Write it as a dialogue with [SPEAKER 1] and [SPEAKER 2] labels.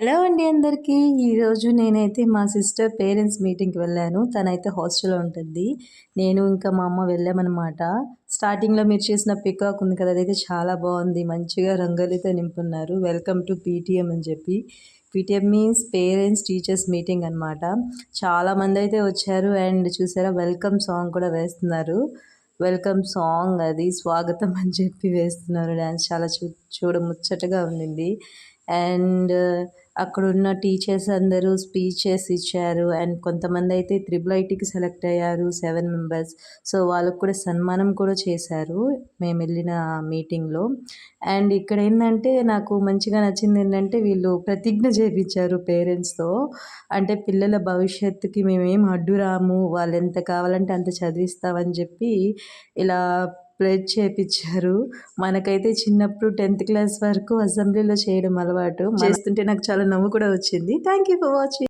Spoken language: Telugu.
[SPEAKER 1] హలో అండి అందరికీ. ఈరోజు నేనైతే మా సిస్టర్ పేరెంట్స్ మీటింగ్‌కి వెళ్ళాను. తనైతే హాస్టల్‌లో ఉంటుంది. నేను ఇంకా మా అమ్మ వెళ్ళామనమాట. స్టార్టింగ్‌లో మీరు చేసిన పికాక్ ఉంది కదా! అదైతే చాలా బావుంది. మంచిగా రంగోలితో నింపున్నారు. వెల్కమ్ టు పీటీఎం అని చెప్పి. PTM means parents teachers meeting అనమాట. చాలామందైతే వచ్చారు అండ్ చూసారా వెల్కమ్ సాంగ్ కూడా వేస్తున్నారు. వెల్కమ్ సాంగ్ అది స్వాగతం అని చెప్పి వేస్తున్నారు డాన్స్. చాలా చూడముచ్చటగా ఉండింది. అండ్ అక్కడున్న టీచర్స్ అందరూ స్పీచెస్ ఇచ్చారు. అండ్ కొంతమందయితే త్రిబుల్ ఐటీకి సెలెక్ట్ అయ్యారు 7 మెంబర్స్. సో, వాళ్ళకి కూడా సన్మానం కూడా చేశారు మేమెళ్ళిన మీటింగ్‌లో. అండ్ ఇక్కడేందంటే నాకు మంచిగా నచ్చిందేంటంటే వీళ్ళు ప్రతిజ్ఞ చేపిచ్చారు పేరెంట్స్‌తో. అంటే పిల్లల భవిష్యత్తుకి మేమేం అడ్డు రాము. వాళ్ళెంత కావాలంటే అంత చదివిస్తామని జెప్పి ఇలా ప్లెడ్జ్ చేపిచ్చారు. మనకైతే చిన్నప్పుడు 10థ్ క్లాస్ వరకు అసెంబ్లీలో చేయడం అలవాటు. చేస్తుంటే నాకు చాలా నవ్వు కూడా వచ్చింది. Thank you for watching.